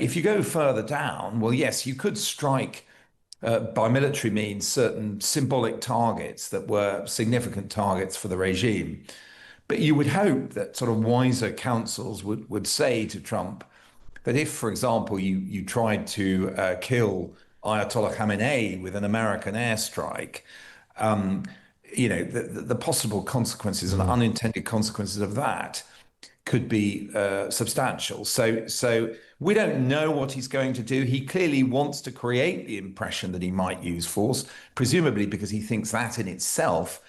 if you go further down, well, yes, you could strike by military means certain symbolic targets that were significant targets for the regime. But you would hope that sort of wiser councils would say to Trump that if, for example, you tried to kill Ayatollah Khamenei with an American airstrike, um, the possible consequences and unintended consequences of that could be substantial. So we don't know what he's going to do. He clearly wants to create the impression that he might use force, presumably because he thinks that in itself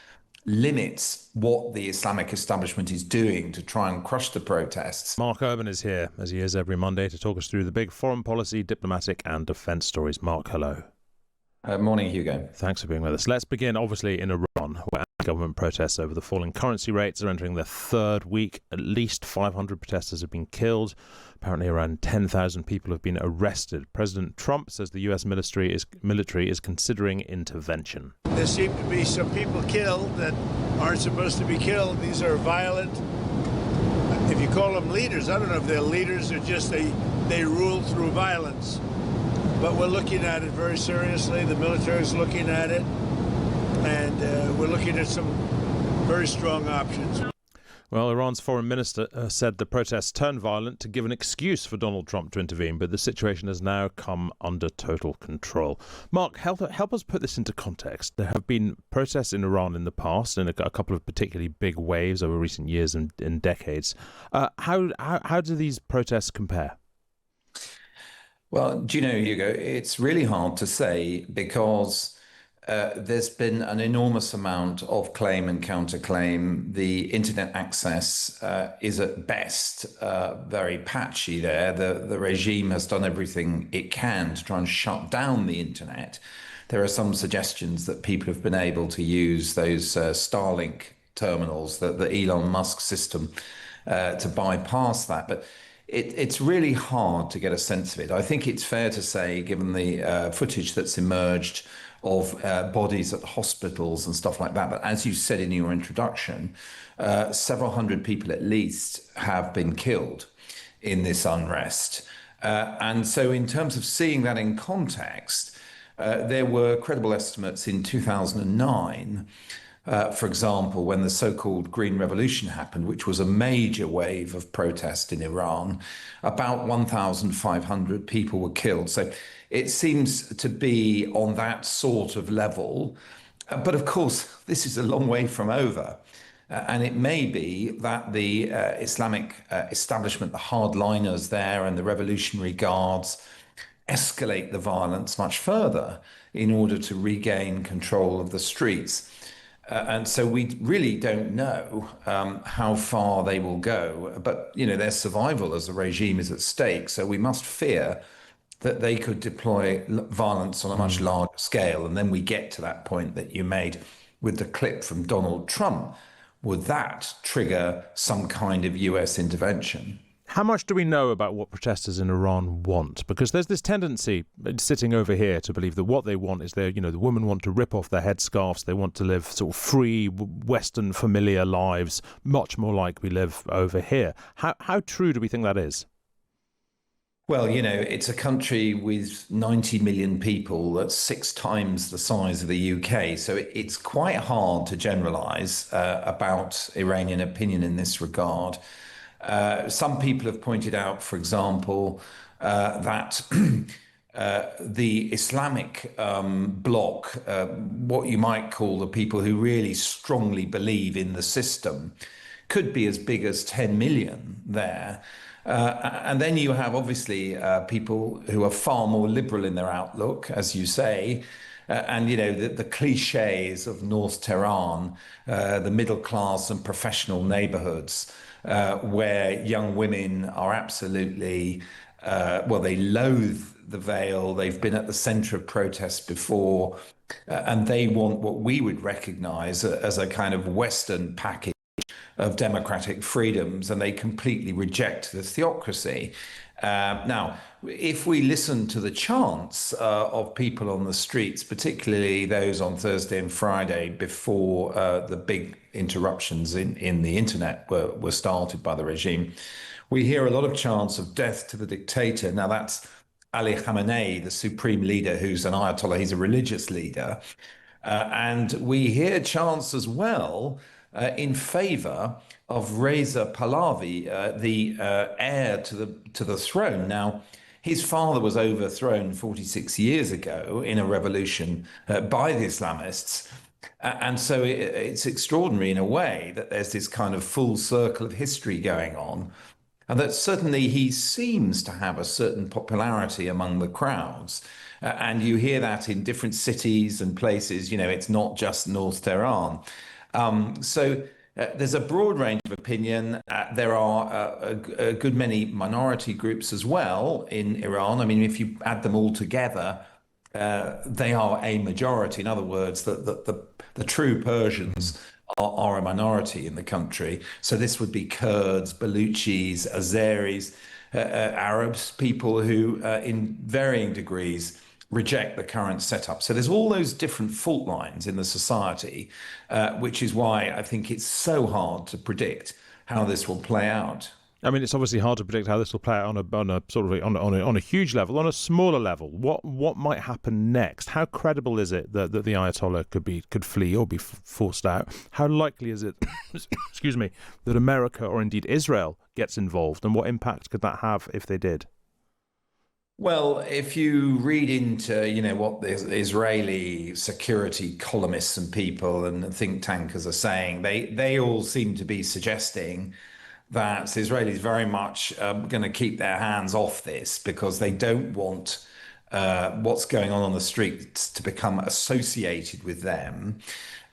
limits what the Islamic establishment is doing to try and crush the protests. Mark Urban is here, as he is every Monday, to talk us through the big foreign policy, diplomatic and defence stories. Mark, hello. Morning, Hugo. Thanks for being with us. Let's begin, obviously, in Iran, where government protests over the falling currency rates are entering their third week. At least 500 protesters have been killed. Apparently around 10,000 people have been arrested. President Trump says the U.S. military is considering intervention. There seem to be some people killed that aren't supposed to be killed. These are violent, if you call them leaders, I don't know if they're leaders or just they rule through violence. But we're looking at it very seriously. The military is looking at it, and we're looking at some very strong options. Well, Iran's foreign minister said the protests turned violent to give an excuse for Donald Trump to intervene, but the situation has now come under total control. Mark, help us put this into context. There have been protests in Iran in the past, in a couple of particularly big waves over recent years and decades. How do these protests compare? Well, do you know, Hugo, it's really hard to say because there's been an enormous amount of claim and counterclaim. The internet access is at best very patchy there. The regime has done everything it can to try and shut down the internet. There are some suggestions that people have been able to use those Starlink terminals, the Elon Musk system, to bypass that. But it's really hard to get a sense of it. I think it's fair to say, given the footage that's emerged of bodies at hospitals and stuff like that, but as you said in your introduction, several hundred people at least have been killed in this unrest. And so in terms of seeing that in context, there were credible estimates in 2009, for example, when the so-called Green Revolution happened, which was a major wave of protest in Iran, about 1,500 people were killed. So it seems to be on that sort of level. But of course, this is a long way from over. And it may be that the Islamic establishment, the hardliners there and the Revolutionary Guards escalate the violence much further in order to regain control of the streets. And so we really don't know how far they will go. But, you know, their survival as a regime is at stake. So we must fear that they could deploy violence on a much larger scale. And then we get to that point that you made with the clip from Donald Trump. Would that trigger some kind of US intervention? How much do we know about what protesters in Iran want? Because there's this tendency sitting over here to believe that what they want is the women want to rip off their headscarves. They want to live sort of free, Western, familiar lives, much more like we live over here. How true do we think that is? Well, you know, it's a country with 90 million people. That's 6 times the size of the UK. So it's quite hard to generalize about Iranian opinion in this regard. Some people have pointed out, for example, that the Islamic bloc, what you might call the people who really strongly believe in the system, could be as big as 10 million there. And then you have obviously people who are far more liberal in their outlook, as you say. And, you know, the cliches of North Tehran, the middle class and professional neighborhoods, where young women are absolutely, they loathe the veil. They've been at the center of protests before, and they want what we would recognize as a kind of Western package of democratic freedoms, and they completely reject the theocracy. Now, if we listen to the chants of people on the streets, particularly those on Thursday and Friday before the big interruptions in the internet were started by the regime, We hear a lot of chants of death to the dictator. Now, that's Ali Khamenei, the supreme leader, who's an Ayatollah. He's a religious leader. And we hear chants as well in favor of Reza Pahlavi, the heir to the throne. Now, his father was overthrown 46 years ago in a revolution by the Islamists. And so it's extraordinary in a way that there's this kind of full circle of history going on. And that certainly he seems to have a certain popularity among the crowds. And you hear that in different cities and places. You know, it's not just North Tehran. There's a broad range of opinion. There are a good many minority groups as well in Iran. I mean, if you add them all together, they are a majority. In other words, the true Persians are a minority in the country. So this would be Kurds, Baluchis, Azeris, Arabs, people who, in varying degrees, reject the current setup. So there's all those different fault lines in the society, which is why I think it's so hard to predict how this will play out. I mean, it's obviously hard to predict how this will play out on a huge level. On a smaller level, what might happen next? How credible is it that the Ayatollah could flee or be forced out? How likely is it, excuse me, that America or indeed Israel gets involved, and what impact could that have if they did? Well, if you read into, what the Israeli security columnists and people and think tankers are saying, they all seem to be suggesting that the Israelis very much going to keep their hands off this because they don't want what's going on the streets to become associated with them.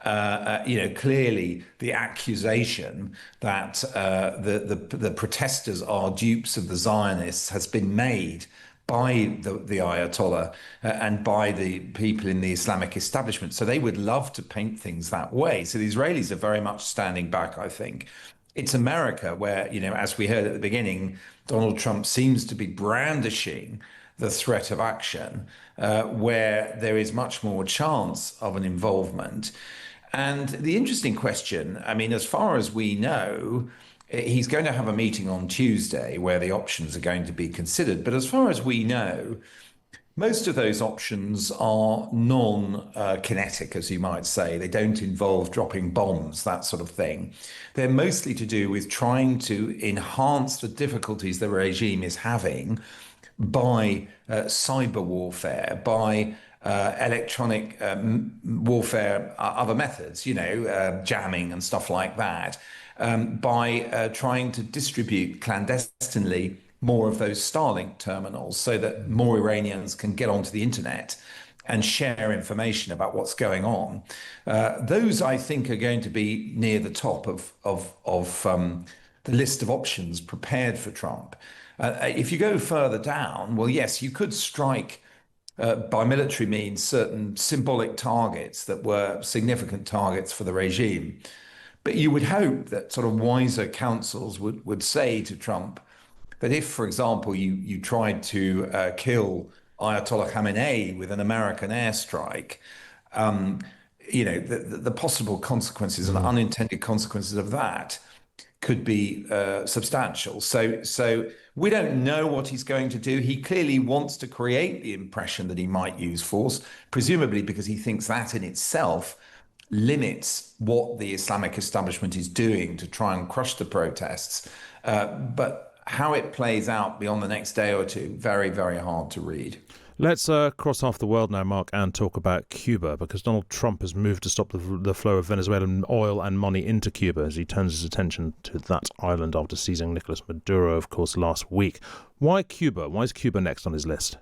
Clearly the accusation that the protesters are dupes of the Zionists has been made by the Ayatollah and by the people in the Islamic establishment. So they would love to paint things that way. So the Israelis are very much standing back, I think. It's America where, as we heard at the beginning, Donald Trump seems to be brandishing the threat of action, where there is much more chance of an involvement. And the interesting question, I mean, as far as we know, he's going to have a meeting on Tuesday where the options are going to be considered. But as far as we know, most of those options are non-kinetic, as you might say. They don't involve dropping bombs, that sort of thing. They're mostly to do with trying to enhance the difficulties the regime is having by cyber warfare, by electronic warfare, other methods, jamming and stuff like that, by trying to distribute clandestinely more of those Starlink terminals so that more Iranians can get onto the internet and share information about what's going on. Those, I think, are going to be near the top of the list of options prepared for Trump. If you go further down, well, yes, you could strike by military means certain symbolic targets that were significant targets for the regime. But you would hope that sort of wiser counsels would say to Trump that if, for example, you tried to kill Ayatollah Khamenei with an American airstrike, the possible consequences and unintended consequences of that could be substantial. So we don't know what he's going to do. He clearly wants to create the impression that he might use force, presumably because he thinks that in itself limits what the Islamic establishment is doing to try and crush the protests. But how it plays out beyond the next day or two, very, very hard to read. Let's cross off the world now, Mark, and talk about Cuba, because Donald Trump has moved to stop the flow of Venezuelan oil and money into Cuba as he turns his attention to that island after seizing Nicolas Maduro, of course, last week. Why Cuba? Why is Cuba next on his list?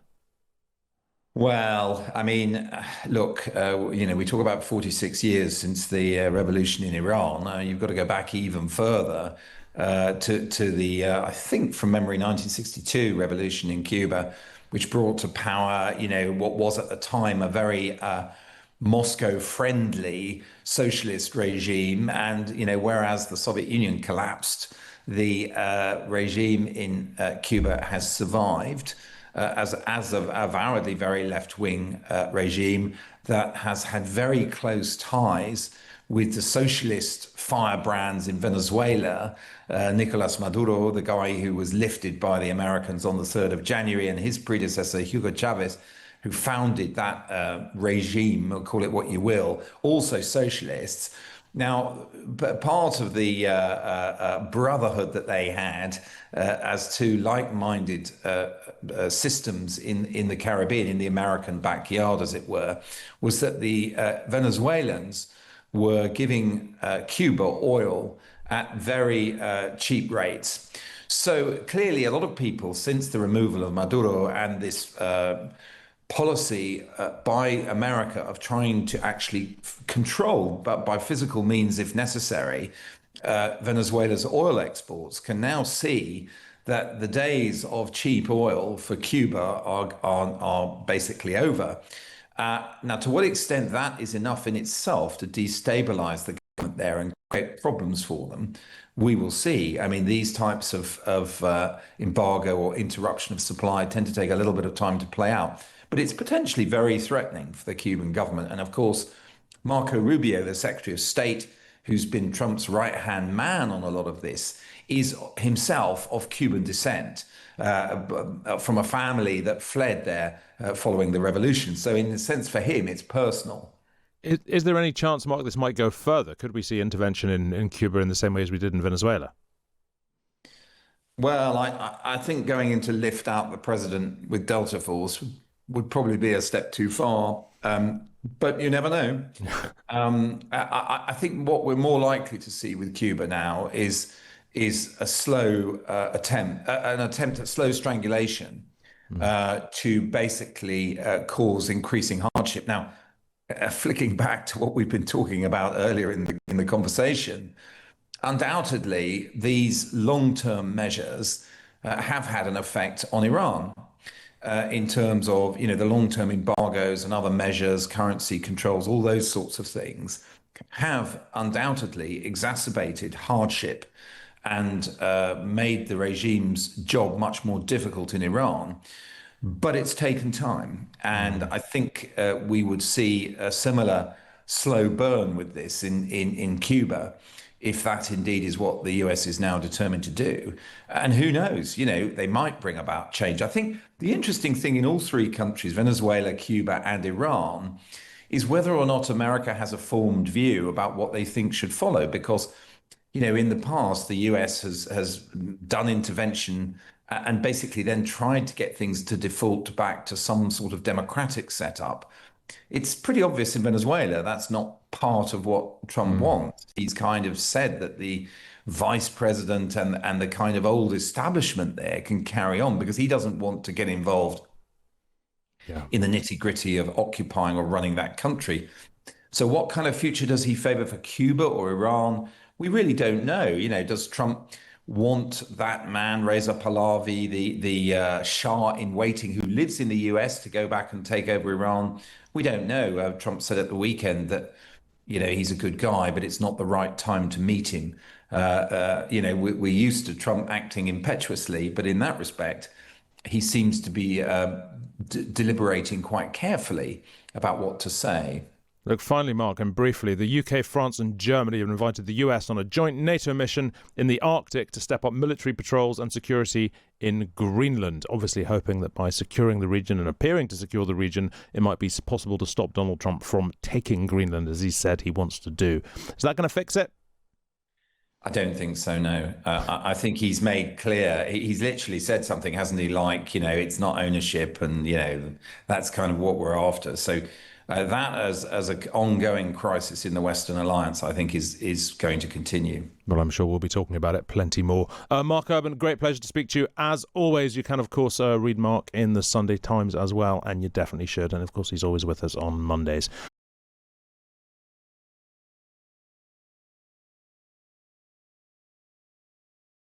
Well, I mean, look, we talk about 46 years since the revolution in Iran. You've got to go back even further to the, I think from memory, 1962 revolution in Cuba, which brought to power, what was at the time a very Moscow-friendly socialist regime. And, whereas the Soviet Union collapsed, the regime in Cuba has survived as of avowedly very left-wing regime that has had very close ties with the socialist firebrands in Venezuela, Nicolas Maduro, the guy who was lifted by the Americans on the 3rd of January, and his predecessor, Hugo Chavez, who founded that regime, or call it what you will, also socialists. Now, part of the brotherhood that they had as two like-minded systems in the Caribbean, in the American backyard, as it were, was that the Venezuelans were giving Cuba oil at very cheap rates. So clearly, a lot of people, since the removal of Maduro and this policy by America of trying to actually control, but by physical means if necessary, Venezuela's oil exports, can now see that the days of cheap oil for Cuba are basically over. Now, to what extent that is enough in itself to destabilize the government there and create problems for them, we will see. I mean, these types of embargo or interruption of supply tend to take a little bit of time to play out. But it's potentially very threatening for the Cuban government. And of course, Marco Rubio, the Secretary of State, who's been Trump's right-hand man on a lot of this, is himself of Cuban descent, from a family that fled there following the revolution. So in a sense, for him, it's personal. Is there any chance, Mark, this might go further? Could we see intervention in Cuba in the same way as we did in Venezuela? Well, I think going in to lift out the president with Delta Force would probably be a step too far. But you never know. I think what we're more likely to see with Cuba now is a slow an attempt at slow strangulation to basically cause increasing hardship. Now, flicking back to what we've been talking about earlier in the conversation, undoubtedly these long-term measures have had an effect on Iran. In terms of, the long-term embargoes and other measures, currency controls, all those sorts of things have undoubtedly exacerbated hardship and made the regime's job much more difficult in Iran. But it's taken time. And I think we would see a similar slow burn with this in Cuba, if that indeed is what the US is now determined to do. And who knows, they might bring about change. I think the interesting thing in all three countries, Venezuela, Cuba, and Iran, is whether or not America has a formed view about what they think should follow. Because, in the past, the US has done intervention and basically then tried to get things to default back to some sort of democratic setup. It's pretty obvious in Venezuela that's not part of what Trump wants. He's kind of said that the vice president and the kind of old establishment there can carry on because he doesn't want to get involved in the nitty-gritty of occupying or running that country. So what kind of future does he favor for Cuba or Iran? We really don't know. Does Trump want that man, Reza Pahlavi, the Shah in waiting who lives in the US, to go back and take over Iran? We don't know. Trump said at the weekend that, he's a good guy, but it's not the right time to meet him. We're used to Trump acting impetuously, but in that respect, he seems to be deliberating quite carefully about what to say. Look, finally, Mark, and briefly, the UK, France and Germany have invited the US on a joint NATO mission in the Arctic to step up military patrols and security in Greenland, obviously hoping that by securing the region and appearing to secure the region, it might be possible to stop Donald Trump from taking Greenland, as he said he wants to do. Is that going to fix it? I don't think so, no. I think he's made clear, he's literally said something, hasn't he, like, it's not ownership and, that's kind of what we're after. So that as an ongoing crisis in the Western Alliance, I think is going to continue. Well, I'm sure we'll be talking about it plenty more. Mark Urban, great pleasure to speak to you. As always, you can, of course, read Mark in the Sunday Times as well, and you definitely should. And, of course, he's always with us on Mondays.